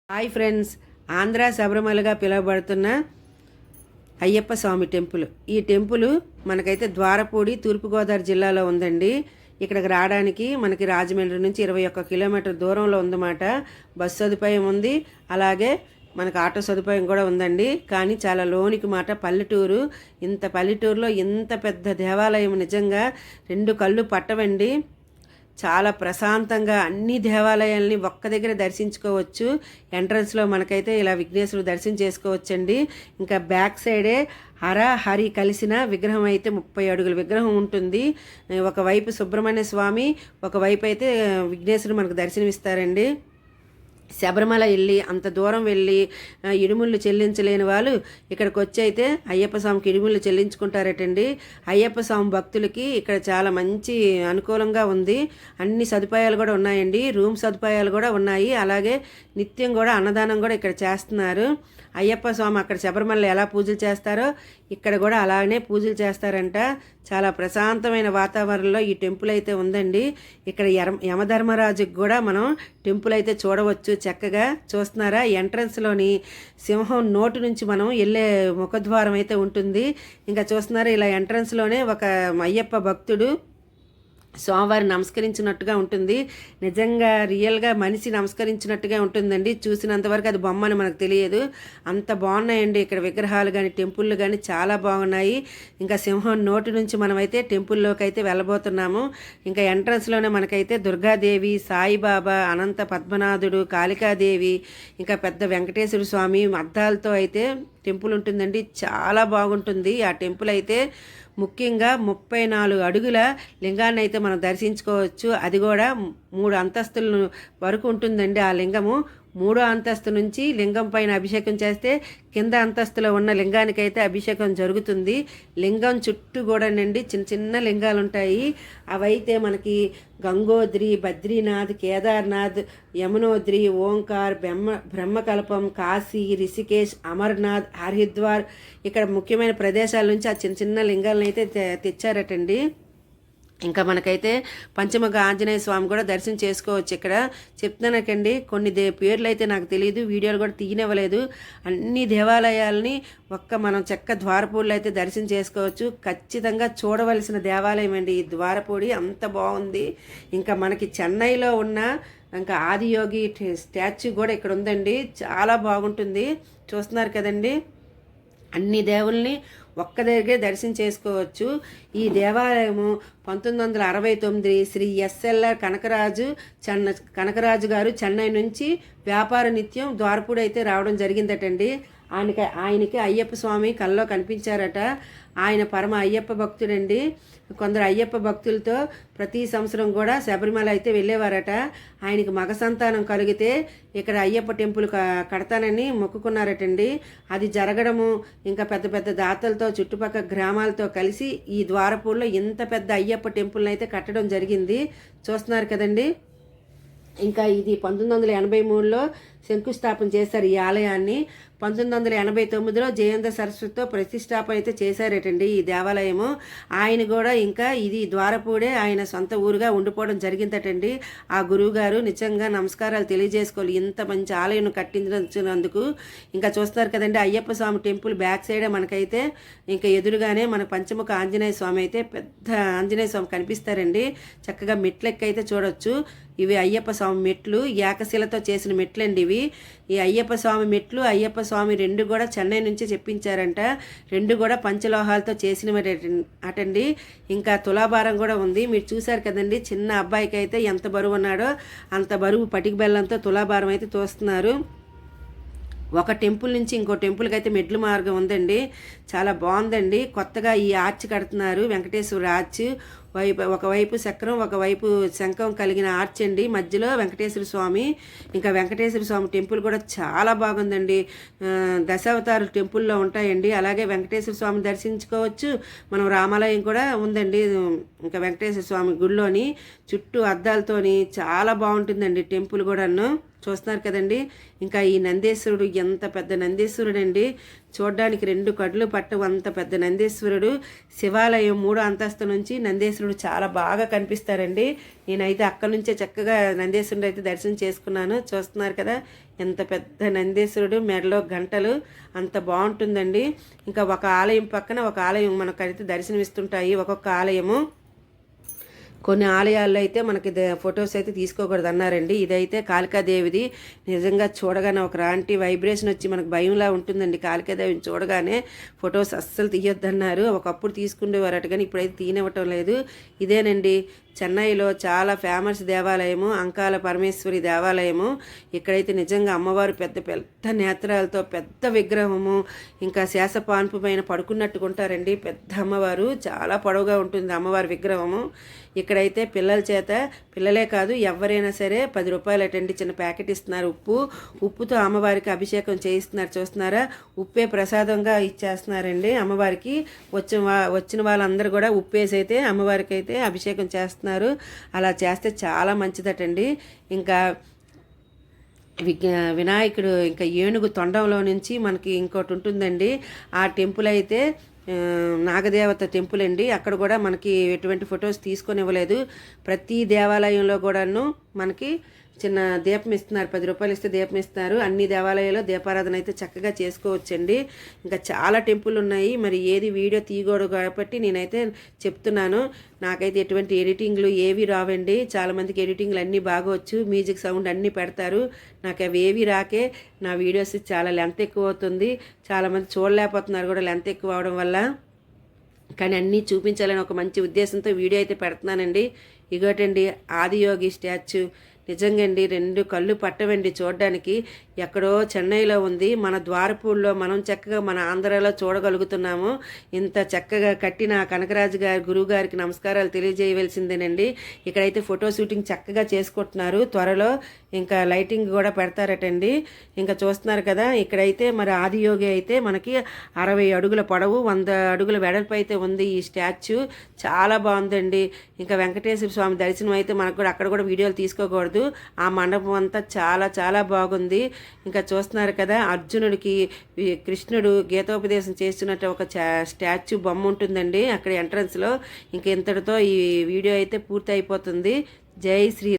Hi friends, Andhra శబరిమలగా పిలువబడుతున్న అయ్యప్ప స్వామి temple. ఈ temple మనకైతే ద్వారపూడి తూర్పుగోదావరి జిల్లాలో ఉందండి. ఇక్కడికి రావడానికి మనకి రాజమండ్రి నుంచి 21 కిలోమీటర్ దూరంలో ఉందన్నమాట. బస్సు సదుపాయం ఉంది, అలాగే మనకు ఆటో సదుపాయం కూడా ఉందండి. కానీ చాలా లోనికి మాట, పల్లెటూరు. ఇంత పల్లెటూరులో ఇంత పెద్ద దేవాలయం నిజంగా రెండు కళ్ళు పట్టవండి. చాలా ప్రశాంతంగా అన్ని దేవాలయాల్ని ఒక్క దగ్గర దర్శించుకోవచ్చు. ఎంట్రన్స్లో మనకైతే ఇలా విఘ్నేశ్వరుడు దర్శనం చేసుకోవచ్చండి. ఇంకా బ్యాక్ సైడే హర హరి కలిసిన విగ్రహం అయితే 30 అడుగుల విగ్రహం ఉంటుంది. ఒకవైపు సుబ్రహ్మణ్య స్వామి, ఒకవైపు అయితే విఘ్నేశ్వరుడు మనకు దర్శనమిస్తారండి. శబరిమల వెళ్ళి అంత దూరం వెళ్ళి ఇడుముళ్ళు చెల్లించలేని వాళ్ళు ఇక్కడికి వచ్చి అయితే అయ్యప్ప స్వామికి ఇడుముళ్ళు చెల్లించుకుంటారటండి. అయ్యప్ప స్వామి భక్తులకి ఇక్కడ చాలా మంచి అనుకూలంగా ఉంది. అన్ని సదుపాయాలు కూడా ఉన్నాయండి. రూమ్ సదుపాయాలు కూడా ఉన్నాయి. అలాగే నిత్యం కూడా అన్నదానం కూడా ఇక్కడ చేస్తున్నారు. అయ్యప్ప స్వామి అక్కడ శబరిమలలో ఎలా పూజలు చేస్తారో ఇక్కడ కూడా అలానే పూజలు చేస్తారంట. చాలా ప్రశాంతమైన వాతావరణంలో ఈ టెంపుల్ అయితే ఉందండి. ఇక్కడ యమధర్మరాజుకి కూడా మనం టెంపుల్ అయితే చూడవచ్చు. చక్కగా చూస్తున్నారా, ఎంట్రన్స్లోని సింహం నోటి నుంచి మనం వెళ్ళే ముఖద్వారం అయితే ఉంటుంది. ఇంకా చూస్తున్నారా, ఇలా ఎంట్రన్స్లోనే ఒక అయ్యప్ప భక్తుడు స్వామివారిని నమస్కరించినట్టుగా ఉంటుంది. నిజంగా రియల్గా మనిషి నమస్కరించినట్టుగా ఉంటుందండి. చూసినంతవరకు అది బొమ్మ అని మనకు తెలియదు. అంత బాగున్నాయండి ఇక్కడ విగ్రహాలు కానీ టెంపుల్లు కానీ చాలా బాగున్నాయి. ఇంకా సింహం నోటి నుంచి మనమైతే టెంపుల్లోకి అయితే వెళ్ళబోతున్నాము. ఇంకా ఎంట్రన్స్లోనే మనకైతే దుర్గాదేవి, సాయిబాబా, అనంత పద్మనాథుడు, కాళికాదేవి, ఇంకా పెద్ద వెంకటేశ్వర స్వామి అద్దాలతో అయితే టెంపుల్ ఉంటుందండి. చాలా బాగుంటుంది ఆ టెంపుల్ అయితే. ముఖ్యంగా 34 అడుగుల లింగాన్ని అయితే మనం దర్శించుకోవచ్చు. అది కూడా 3 అంతస్తుల వరకు ఉంటుందండి ఆ లింగము. 3వ అంతస్తు నుంచి లింగం పైన అభిషేకం చేస్తే కింద అంతస్తులో ఉన్న లింగానికైతే అభిషేకం జరుగుతుంది. లింగం చుట్టూ కూడా నండి చిన్న చిన్న లింగాలు ఉంటాయి. అవైతే మనకి గంగోద్రి, బద్రీనాథ్, కేదార్నాథ్, యమునోద్రి, ఓంకార్, బ్రహ్మకల్పం, కాశీ, రిషికేశ్, అమర్నాథ్, హరిద్వార్, ఇక్కడ ముఖ్యమైన ప్రదేశాల నుంచి ఆ చిన్న చిన్న లింగాలను అయితే తెచ్చారటండి. ఇంకా మనకైతే పంచముఖ ఆంజనేయ స్వామి కూడా దర్శనం చేసుకోవచ్చు. ఇక్కడ చెప్తున్నానకండి, కొన్ని పేర్లు అయితే నాకు తెలియదు, వీడియోలు కూడా తీయనివ్వలేదు. అన్ని దేవాలయాలని మనం చెక్క ద్వారపూడిలో అయితే దర్శనం చేసుకోవచ్చు. ఖచ్చితంగా చూడవలసిన దేవాలయం అండి ఈ ద్వారపూడి. అంత బాగుంది. ఇంకా మనకి చెన్నైలో ఉన్న ఇంకా ఆదియోగి స్టాచ్యూ కూడా ఇక్కడ ఉందండి. చాలా బాగుంటుంది. చూస్తున్నారు కదండి, అన్ని దేవుల్ని ఒక్క దగ్గరే దర్శనం చేసుకోవచ్చు. ఈ దేవాలయము 1969 శ్రీ ఎస్ఎల్ఆర్ కనకరాజు గారు చెన్నై నుంచి వ్యాపార నిత్యం ద్వారపూడి అయితే రావడం జరిగిందటండి. ఆయనకి అయ్యప్ప స్వామి కల్లో కనిపించారట. ఆయన పరమ అయ్యప్ప భక్తుడండి. కొందరు అయ్యప్ప భక్తులతో ప్రతి సంవత్సరం కూడా శబరిమల అయితే వెళ్ళేవారట. ఆయనకి మగ సంతానం కలిగితే ఇక్కడ అయ్యప్ప టెంపుల్ కడతానని మొక్కుకున్నారటండి. అది జరగడము, ఇంకా పెద్ద పెద్ద దాతలతో చుట్టుపక్కల గ్రామాలతో కలిసి ఈ ద్వారపూడిలో ఇంత పెద్ద అయ్యప్ప టెంపుల్ని అయితే కట్టడం జరిగింది. చూస్తున్నారు కదండి. ఇంకా ఇది 1983లో శంకుస్థాపన చేశారు ఈ ఆలయాన్ని. 1989లో జయేంద్ర సరస్వతితో ప్రతిష్టాపన అయితే చేశారటండి ఈ దేవాలయము. ఆయన కూడా ఇంకా ఇది ద్వారపూడే ఆయన సొంత ఊరుగా ఉండిపోవడం జరిగిందటండి. ఆ గురువు గారు నిజంగా నమస్కారాలు తెలియజేసుకోవాలి ఇంత మంచి ఆలయం కట్టించినందుకు. ఇంకా చూస్తారు కదండి, అయ్యప్ప స్వామి టెంపుల్ బ్యాక్ సైడే మనకైతే ఇంకా ఎదురుగానే మన పంచముఖ ఆంజనేయ స్వామి అయితే పెద్ద ఆంజనేయ స్వామి కనిపిస్తారండి. చక్కగా మెట్లెక్కి అయితే చూడొచ్చు. ఇవి అయ్యప్ప స్వామి మెట్లు, ఏకశిలతో చేసిన మెట్లండి ఇవి. ఈ అయ్యప్ప స్వామి మెట్లు, అయ్యప్ప స్వామి రెండు కూడా చెన్నై నుంచి చెప్పించారంట. రెండు కూడా పంచలోహాలతో చేసినవి అటండి. ఇంకా తులాభారం కూడా ఉంది. మీరు చూశారు కదండి, చిన్న అబ్బాయికి అయితే ఎంత బరువు ఉన్నాడో అంత బరువు పటిక బెల్లంతో తులాభారం అయితే తోస్తున్నారు. ఒక టెంపుల్ నుంచి ఇంకో టెంపుల్కి అయితే మెడ్ల మార్గం ఉందండి. చాలా బాగుందండి. కొత్తగా ఈ ఆర్చ్ కడుతున్నారు, వెంకటేశ్వర ఆర్చ్. ఒకవైపు చక్రం, ఒకవైపు శంఖం కలిగిన ఆర్చ్ అండి. మధ్యలో వెంకటేశ్వర స్వామి. ఇంకా వెంకటేశ్వర స్వామి టెంపుల్ కూడా చాలా బాగుందండి. దశావతారు టెంపుల్లో ఉంటాయండి. అలాగే వెంకటేశ్వర స్వామి దర్శించుకోవచ్చు. మనం రామాలయం కూడా ఉందండి. ఇంకా వెంకటేశ్వర స్వామి గుడిలోని చుట్టూ అద్దాలతోని చాలా బాగుంటుందండి టెంపుల్ కూడాను. చూస్తున్నారు కదండి. ఇంకా ఈ నందేశ్వరుడు ఎంత పెద్ద నందేశ్వరుడు అండి. చూడడానికి 2 కళ్ళు పట్టవు అంత పెద్ద నందేశ్వరుడు. శివాలయం 3వ అంతస్తు నుంచి నందేశ్వరుడు నందీశ్వరుడు చాలా బాగా కనిపిస్తారండి. నేనైతే అక్కడి నుంచే చక్కగా నందీశ్వరుడు అయితే దర్శనం చేసుకున్నాను. చూస్తున్నారు కదా ఎంత పెద్ద నందీశ్వరుడు, మెడలో గంటలు, అంత బాగుంటుందండి. ఇంకా ఒక ఆలయం పక్కన ఒక ఆలయం మనకైతే దర్శనం ఇస్తుంటాయి. ఒక్కొక్క ఆలయము కొన్ని ఆలయాల్లో అయితే మనకి ఫొటోస్ అయితే తీసుకోకూడదు అన్నారండి. ఇదైతే కాళికాదేవిది. నిజంగా చూడగానే ఒక రాంటి వైబ్రేషన్ వచ్చి మనకు భయంలా ఉంటుందండి. కాళికాదేవిని చూడగానే ఫొటోస్ అస్సలు తీయొద్దన్నారు. ఒకప్పుడు తీసుకునేవారట, కానీ ఇప్పుడైతే తీయనివ్వటం లేదు. ఇదేనండి చెన్నైలో చాలా ఫేమస్ దేవాలయము, అంకాల పరమేశ్వరి దేవాలయము. ఇక్కడైతే నిజంగా అమ్మవారు పెద్ద పెద్ద నేత్రాలతో పెద్ద విగ్రహము, ఇంకా శేషపాన్పు పైన పడుకున్నట్టుకుంటారండి. పెద్ద అమ్మవారు, చాలా పొడవుగా ఉంటుంది అమ్మవారి విగ్రహము. ఇక్కడైతే పిల్లల చేత, పిల్లలే కాదు ఎవరైనా సరే 10 రూపాయలు అటండి చిన్న ప్యాకెట్ ఇస్తున్నారు. ఉప్పుతో అమ్మవారికి అభిషేకం చేయిస్తున్నారు. చూస్తున్నారా, ఉప్పే ప్రసాదంగా ఇచ్చేస్తున్నారండి అమ్మవారికి. వచ్చిన వాళ్ళందరూ కూడా ఉప్పేసి అయితే అమ్మవారికి అయితే అభిషేకం చేస్తున్నారు. అలా చేస్తే చాలా మంచిదటండి. ఇంకా వినాయకుడు ఇంకా ఏనుగు తొండంలో నుంచి మనకి ఇంకోటి ఉంటుందండి. ఆ టెంపుల్ అయితే నాగదేవత టెంపుల్ అండి. అక్కడ కూడా మనకి ఎటువంటి ఫొటోస్ తీసుకొని ఇవ్వలేదు. ప్రతి దేవాలయంలో కూడాను మనకి చిన్న దీపం ఇస్తున్నారు. 10 రూపాయలు ఇస్తే దీపం ఇస్తున్నారు. అన్ని దేవాలయాల్లో దీపారాధన అయితే చక్కగా చేసుకోవచ్చండి. ఇంకా చాలా టెంపుల్ ఉన్నాయి. మరి ఏది వీడియో తీయకూడదు కాబట్టి నేనైతే చెప్తున్నాను. నాకైతే ఎటువంటి ఎడిటింగ్లు ఏవి రావండి. చాలామందికి ఎడిటింగ్లు అన్నీ బాగవచ్చు, మ్యూజిక్ సౌండ్ అన్నీ పెడతారు. నాకు అవి ఏవి రాకే నా వీడియోస్ చాలా లెంత్ ఎక్కువ అవుతుంది. చాలామంది చూడలేకపోతున్నారు కూడా లెంత్ ఎక్కువ అవడం వల్ల. కానీ అన్నీ చూపించాలని ఒక మంచి ఉద్దేశంతో వీడియో అయితే పెడుతున్నానండి. ఇగోటండి ఆదియోగి స్టాచ్యూ. నిజంగా అండి 2 కళ్ళు పట్టవండి చూడడానికి. ఎక్కడో చెన్నైలో ఉంది, మన ద్వారపూడిలో మనం చక్కగా మన ఆంధ్రాలో చూడగలుగుతున్నాము. ఇంత చక్కగా కట్టిన కనకరాజు గారి గురువు గారికి నమస్కారాలు తెలియజేయవలసిందేనండి. ఇక్కడైతే ఫోటో షూటింగ్ చక్కగా చేసుకుంటున్నారు. త్వరలో ఇంకా లైటింగ్ కూడా పెడతారటండి. ఇంకా చూస్తున్నారు కదా, ఇక్కడైతే మరి ఆదియోగి అయితే మనకి 60 అడుగుల పొడవు, 100 అడుగుల వెడల్పు అయితే ఉంది ఈ స్టాచ్యూ. చాలా బాగుందండి. ఇంకా వెంకటేశ్వర స్వామి దర్శనం అయితే మనకు కూడా అక్కడ కూడా వీడియోలు తీసుకోకూడదు. ఆ మండపం అంతా చాలా చాలా బాగుంది. ఇంకా చూస్తున్నారు కదా, అర్జునుడికి కృష్ణుడు గీతోపదేశం చేస్తున్నట్టు ఒక స్టాచ్యూ బొమ్మ ఉంటుందండి అక్కడ ఎంట్రన్స్లో. ఇంక ఇంతటితో ఈ వీడియో అయితే పూర్తి అయిపోతుంది. జై శ్రీ